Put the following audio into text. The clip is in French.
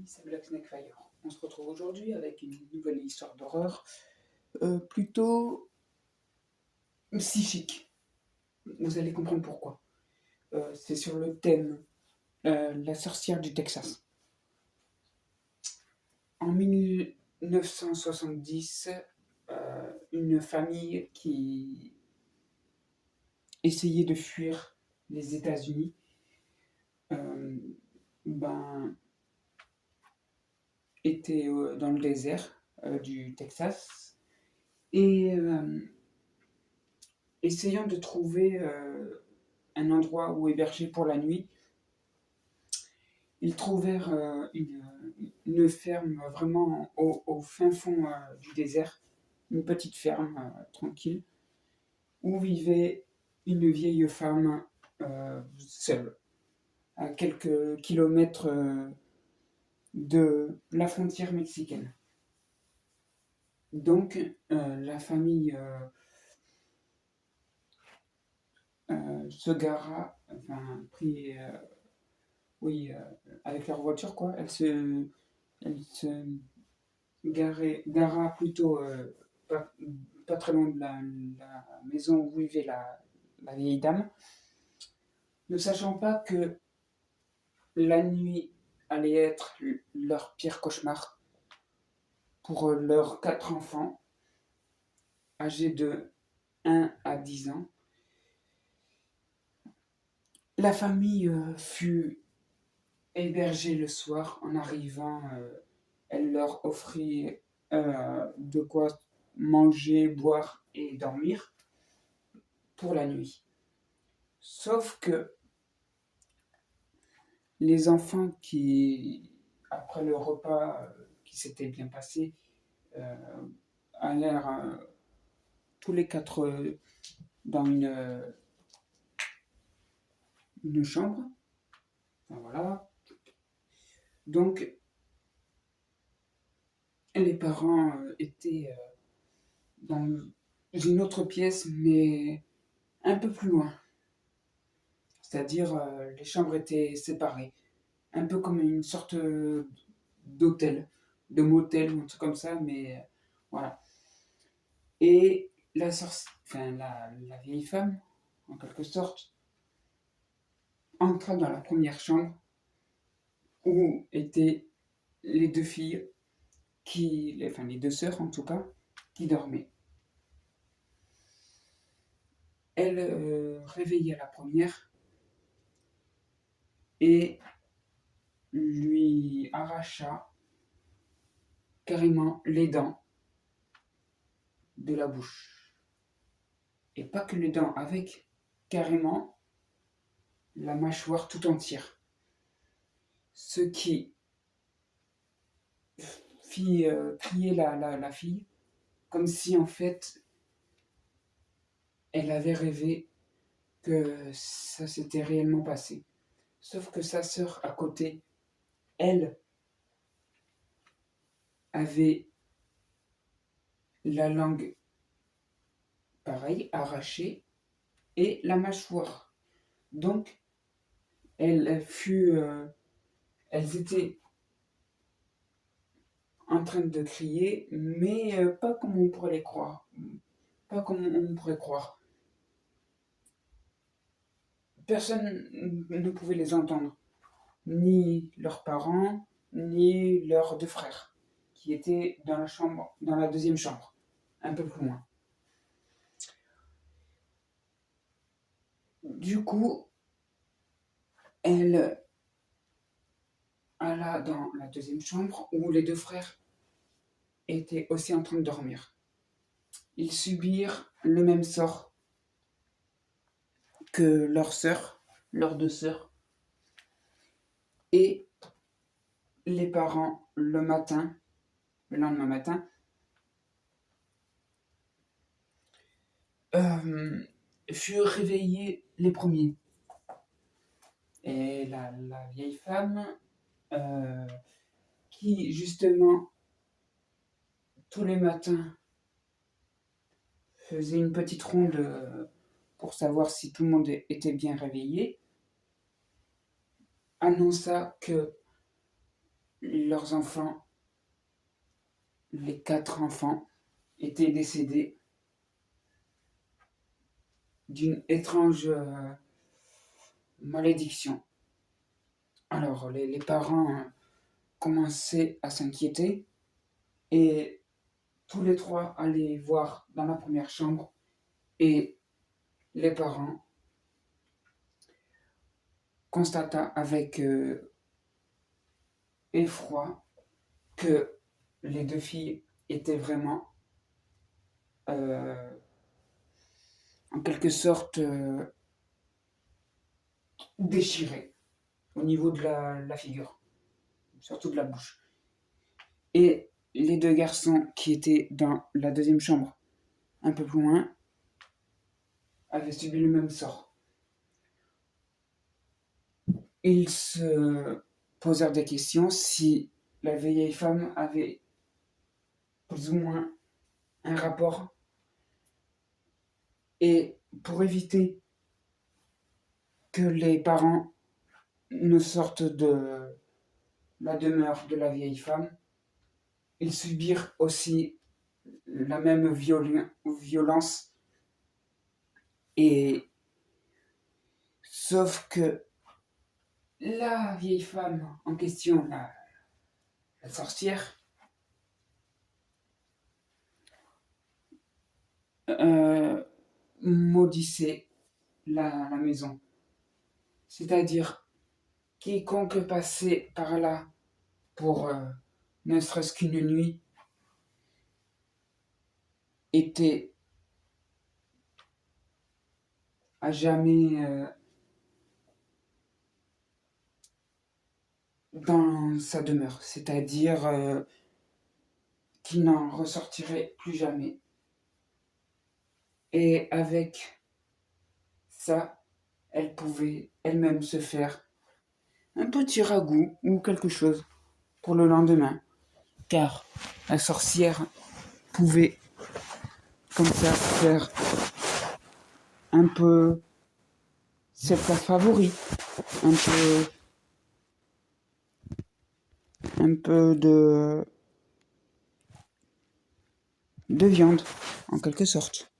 c'est Black Snake Fire. On se retrouve aujourd'hui avec une nouvelle histoire d'horreur, plutôt psychique. Vous allez comprendre pourquoi. C'est sur le thème la sorcière du Texas. En 1970, une famille qui essayait de fuir les États-Unis était dans le désert du Texas et essayant de trouver un endroit où héberger pour la nuit, ils trouvèrent une ferme vraiment au fin fond du désert, une petite ferme tranquille, où vivait une vieille femme seule, à quelques kilomètres de la frontière mexicaine. Donc, la famille se gara, prit, avec leur voiture, quoi. Elle se gara plutôt pas très loin de la maison où vivait la vieille dame, ne sachant pas que la nuit allait être leur pire cauchemar pour leurs 4 enfants, âgés de 1 à 10 ans. La famille fut hébergée le soir. En arrivant, elle leur offrit de quoi manger, boire et dormir pour la nuit. Sauf que les enfants qui, après le repas qui s'était bien passé, allèrent tous les 4 dans une chambre. Enfin, voilà. Donc, les parents étaient dans une autre pièce, mais un peu plus loin. C'est-à-dire, les chambres étaient séparées. Un peu comme une sorte d'hôtel, de motel ou un truc comme ça, mais voilà. Et la vieille femme, en quelque sorte, entra dans la première chambre où étaient les 2 filles, les 2 sœurs en tout cas, qui dormaient. Elle réveilla la première et lui arracha carrément les dents de la bouche. Et pas que les dents, avec carrément la mâchoire tout entière. Ce qui fit crier la fille, comme si en fait elle avait rêvé que ça s'était réellement passé. Sauf que sa sœur à côté, elle, avait la langue pareil, arrachée, et la mâchoire. Donc, elles étaient en train de crier, mais pas comme on pourrait les croire. Pas comme on pourrait croire. Personne ne pouvait les entendre. Ni leurs parents, ni leurs 2 frères, qui étaient dans la deuxième chambre, un peu plus loin. Du coup, elle alla dans la deuxième chambre où les 2 frères étaient aussi en train de dormir. Ils subirent le même sort que leurs 2 sœurs. Et les parents, le lendemain matin, furent réveillés les premiers. Et la vieille femme, qui justement, tous les matins, faisait une petite ronde pour savoir si tout le monde était bien réveillé, annonça que leurs enfants, les 4 enfants, étaient décédés d'une étrange malédiction. Alors les parents commençaient à s'inquiéter et tous les 3 allaient voir dans la première chambre et les parents constata avec effroi que les 2 filles étaient vraiment euh, en quelque sorte déchirées au niveau de la figure, surtout de la bouche. Et les 2 garçons qui étaient dans la deuxième chambre, un peu plus loin, avaient subi le même sort. Ils se posèrent des questions si la vieille femme avait plus ou moins un rapport. Et pour éviter que les parents ne sortent de la demeure de la vieille femme, ils subirent aussi la même violence. Et sauf que la vieille femme en question, la sorcière, euh, maudissait la maison. C'est-à-dire, quiconque passait par là pour ne serait-ce qu'une nuit était à jamais dans sa demeure. C'est-à-dire qu'il n'en ressortirait plus jamais. Et avec ça, elle pouvait elle-même se faire un petit ragoût ou quelque chose pour le lendemain. Car la sorcière pouvait comme ça faire un peu ses plats favoris, un peu de viande en quelque sorte.